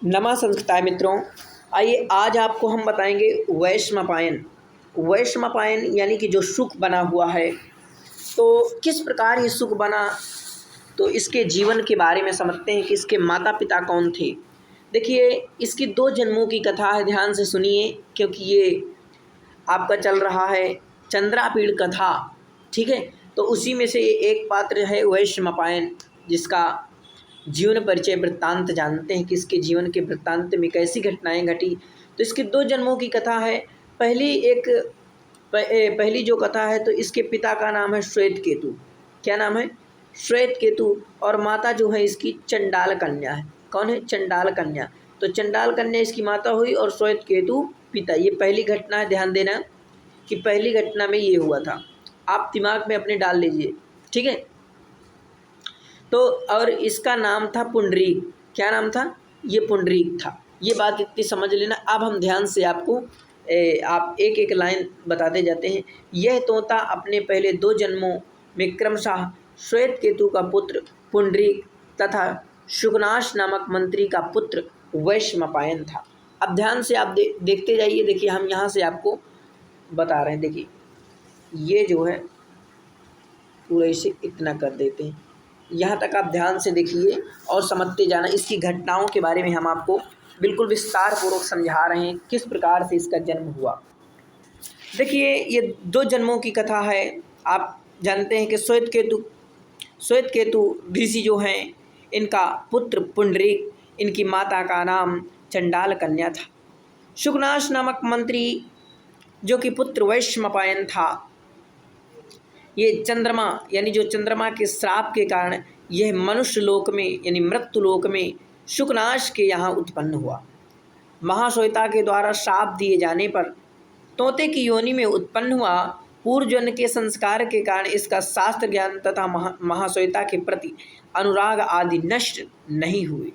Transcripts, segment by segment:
नमा संस्कृताय मित्रों, आइए आज आपको हम बताएंगे वैशंपायन। वैशंपायन यानी कि जो सुख बना हुआ है, तो किस प्रकार ये सुख बना, तो इसके जीवन के बारे में समझते हैं कि इसके माता पिता कौन थे। देखिए, इसकी 2 जन्मों की कथा है, ध्यान से सुनिए, क्योंकि ये आपका चल रहा है चंद्रापीड़ कथा, ठीक है। तो उसी में से एक पात्र है वैशंपायन, जिसका जीवन परिचय वृत्तांत जानते हैं कि इसके जीवन के वृत्तांत में कैसी घटनाएं घटी। तो इसके 2 जन्मों की कथा है। पहली जो कथा है, तो इसके पिता का नाम है श्वेत केतु। क्या नाम है? श्वेत केतु। और माता जो है इसकी चंडाल कन्या है। कौन है? चंडाल कन्या। तो चंडाल कन्या इसकी माता हुई और श्वेत केतु पिता। ये पहली घटना है, ध्यान देना कि पहली घटना में ये हुआ था। आप दिमाग में अपने डाल लीजिए, ठीक है। तो और इसका नाम था पुंडरीक। क्या नाम था? ये पुंडरीक था। ये बात इतनी समझ लेना। अब हम ध्यान से आपको आप एक एक लाइन बताते जाते हैं। यह तोता अपने पहले 2 जन्मों में क्रमशः श्वेत केतु का पुत्र पुंडरीक तथा शुकनाश नामक मंत्री का पुत्र वैशंपायन था। अब ध्यान से आप देखते जाइए। देखिए, हम यहाँ से आपको बता रहे हैं। देखिए, ये जो है पूरा इसे इतना कर देते हैं। यहाँ तक आप ध्यान से देखिए और समझते जाना। इसकी घटनाओं के बारे में हम आपको बिल्कुल विस्तार पूर्वक समझा रहे हैं, किस प्रकार से इसका जन्म हुआ। देखिए, ये 2 जन्मों की कथा है। आप जानते हैं कि श्वेत केतु ऋषि जो हैं, इनका पुत्र पुंडरीक, इनकी माता का नाम चंडाल कन्या था। शुकनाश नामक मंत्री जो कि पुत्र वैशंपायन था, ये चंद्रमा यानी जो चंद्रमा के श्राप के कारण यह मनुष्य लोक में यानी मृत्यु लोक में शुकनाश के यहाँ उत्पन्न हुआ। महाश्वेता के द्वारा श्राप दिए जाने पर तोते की योनि में उत्पन्न हुआ। पूर्व जन्म के संस्कार के कारण इसका शास्त्र ज्ञान तथा महाश्वेता के प्रति अनुराग आदि नष्ट नहीं हुए।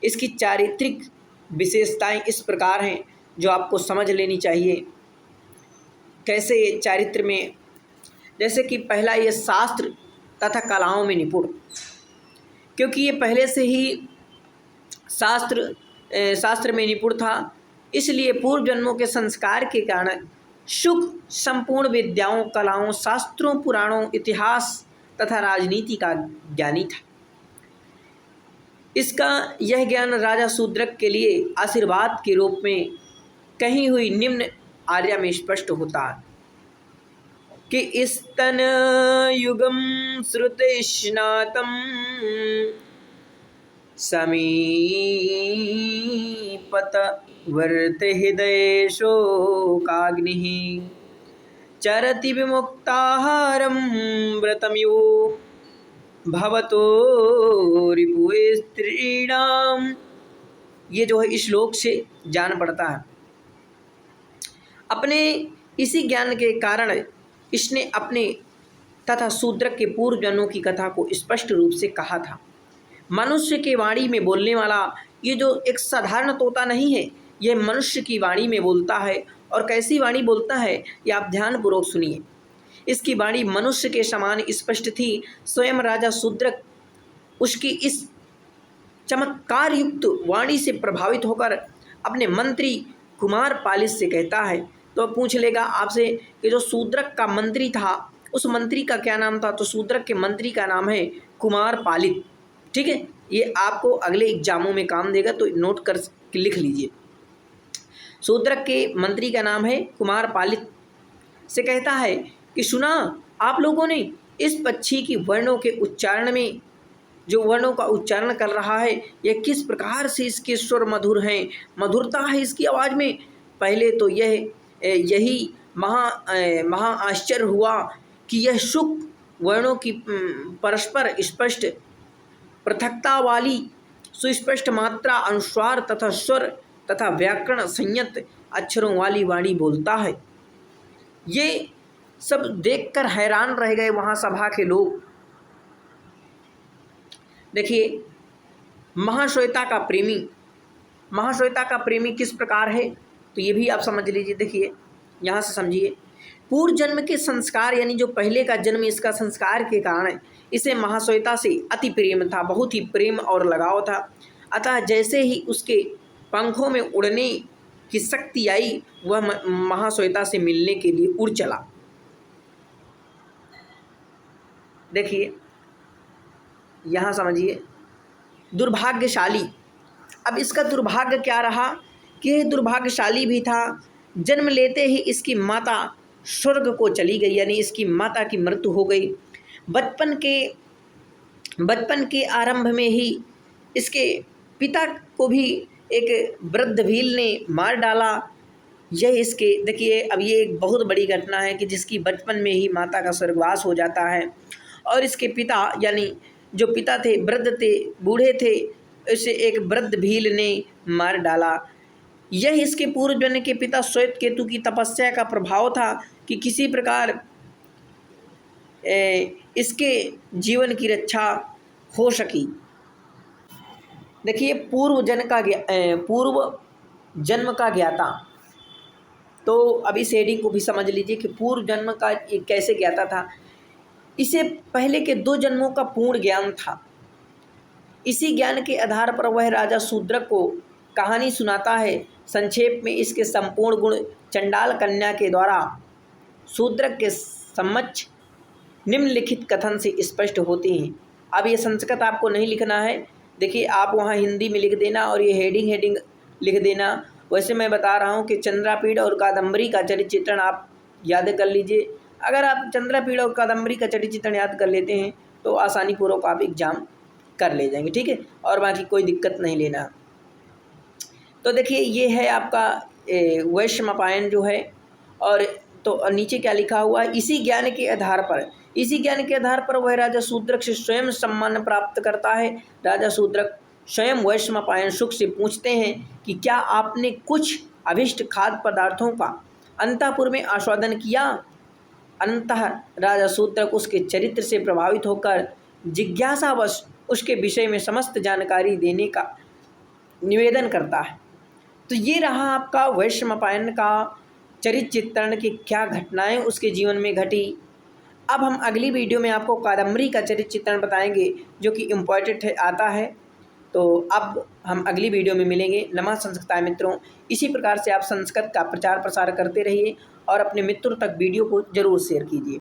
इसकी चारित्रिक विशेषताएं इस प्रकार हैं जो आपको समझ लेनी चाहिए। कैसे ये चारित्र में, जैसे कि पहला, ये शास्त्र तथा कलाओं में निपुण, क्योंकि ये पहले से ही शास्त्र में निपुण था, इसलिए पूर्व जन्मों के संस्कार के कारण सुख संपूर्ण विद्याओं, कलाओं, शास्त्रों, पुराणों, इतिहास तथा राजनीति का ज्ञानी था। इसका यह ज्ञान राजा शूद्रक के लिए आशीर्वाद के रूप में कही हुई निम्न आर्या में स्पष्ट होता है कि स्तन युगम श्रुतिस्नातम समीपत वर्त हृदय शोकाग्निः चरति विमुक्ताहारं व्रतमिव भवतो रिपुः स्त्रीणाम। ये जो है इस श्लोक से जान पड़ता है। अपने इसी ज्ञान के कारण इसने अपने तथा शूद्रक के पूर्व जन्मों की कथा को स्पष्ट रूप से कहा था। मनुष्य की वाणी में बोलने वाला ये जो एक साधारण तोता नहीं है, यह मनुष्य की वाणी में बोलता है। और कैसी वाणी बोलता है, ये आप ध्यानपूर्वक सुनिए। इसकी वाणी मनुष्य के समान स्पष्ट थी। स्वयं राजा शूद्रक उसकी इस चमत्कार युक्त वाणी से प्रभावित होकर अपने मंत्री कुमार पालित से कहता है। तो पूछ लेगा आपसे कि जो शूद्रक का मंत्री था, उस मंत्री का क्या नाम था? तो शूद्रक के मंत्री का नाम है कुमार पालित, ठीक है। ये आपको अगले एग्जामों में काम देगा, तो नोट कर लिख लीजिए। शूद्रक के मंत्री का नाम है कुमार पालित से कहता है कि सुना आप लोगों ने इस पक्षी की वर्णों के उच्चारण में, जो वर्णों का उच्चारण कर रहा है, यह किस प्रकार से इसके स्वर मधुर हैं, मधुरता है इसकी आवाज़ में। पहले तो यही महा आश्चर्य हुआ कि यह सुख वर्णों की परस्पर स्पष्ट पृथकता वाली सुस्पष्ट मात्रा, अनुस्वार तथा स्वर तथा व्याकरण संयत अक्षरों वाली वाणी बोलता है। ये सब देखकर हैरान रह गए वहाँ सभा के लोग। देखिए, महाश्वेता का प्रेमी किस प्रकार है, तो ये भी आप समझ लीजिए। देखिए, यहाँ से समझिए। पूर्व जन्म के संस्कार यानी जो पहले का जन्म, इसका संस्कार के कारण इसे महाश्वेता से अति प्रेम था, बहुत ही प्रेम और लगाव था। अतः जैसे ही उसके पंखों में उड़ने की शक्ति आई, वह महाश्वेता से मिलने के लिए उड़ चला। देखिए यहाँ समझिए, दुर्भाग्यशाली। अब इसका दुर्भाग्य क्या रहा कि यह दुर्भाग्यशाली भी था, जन्म लेते ही इसकी माता स्वर्ग को चली गई, यानी इसकी माता की मृत्यु हो गई। बचपन के आरंभ में ही इसके पिता को भी एक वृद्ध भील ने मार डाला। यह इसके देखिए, अब ये एक बहुत बड़ी घटना है कि जिसकी बचपन में ही माता का स्वर्गवास हो जाता है, और इसके पिता यानी जो पिता थे वृद्ध थे, बूढ़े थे, इसे एक वृद्ध भील ने मार डाला। यह इसके पूर्व जन्म के पिता श्वेत केतु की तपस्या का प्रभाव था कि किसी प्रकार इसके जीवन की रक्षा हो सकी। देखिए पूर्व जन्म का ज्ञाता, तो अब इस हेडिंग को भी समझ लीजिए कि पूर्व जन्म का ये कैसे ज्ञाता था। इसे पहले के 2 जन्मों का पूर्ण ज्ञान था। इसी ज्ञान के आधार पर वह राजा शूद्रक को कहानी सुनाता है। संक्षेप में इसके संपूर्ण गुण चंडाल कन्या के द्वारा शूद्रक के समक्ष निम्नलिखित कथन से स्पष्ट होते हैं। अब ये संस्कृत आपको नहीं लिखना है, देखिए आप वहाँ हिंदी में लिख देना और ये हेडिंग लिख देना। वैसे मैं बता रहा हूँ कि चंद्रापीड़ और कादम्बरी का चरित्र चित्रण आप याद कर लीजिए। अगर आप चंद्रापीड़ और कादम्बरी का चरित्र चित्रण याद कर लेते हैं तो आसानी पूर्वक आप एग्जाम कर ले जाएंगे, ठीक है, और बाकी कोई दिक्कत नहीं लेना। तो देखिए ये है आपका वैशंपायन जो है, और तो नीचे क्या लिखा हुआ है, इसी ज्ञान के आधार पर वह राजा शूद्रक से स्वयं सम्मान प्राप्त करता है। राजा शूद्रक स्वयं वैशंपायन शुक से पूछते हैं कि क्या आपने कुछ अभिष्ट खाद्य पदार्थों का अंतःपुर में आस्वादन किया। अनंतः राजा शूद्रक उसके चरित्र से प्रभावित होकर जिज्ञासावश उसके विषय में समस्त जानकारी देने का निवेदन करता है। तो ये रहा आपका वैशंपायन का चरित्र चित्रण की क्या घटनाएं उसके जीवन में घटी। अब हम अगली वीडियो में आपको कादम्बरी का चरित्र चित्रण बताएंगे जो कि इम्पॉर्टेंट आता है। तो अब हम अगली वीडियो में मिलेंगे। नमस्कार संस्कृत मित्रों, इसी प्रकार से आप संस्कृत का प्रचार प्रसार करते रहिए और अपने मित्रों तक वीडियो को जरूर शेयर कीजिए।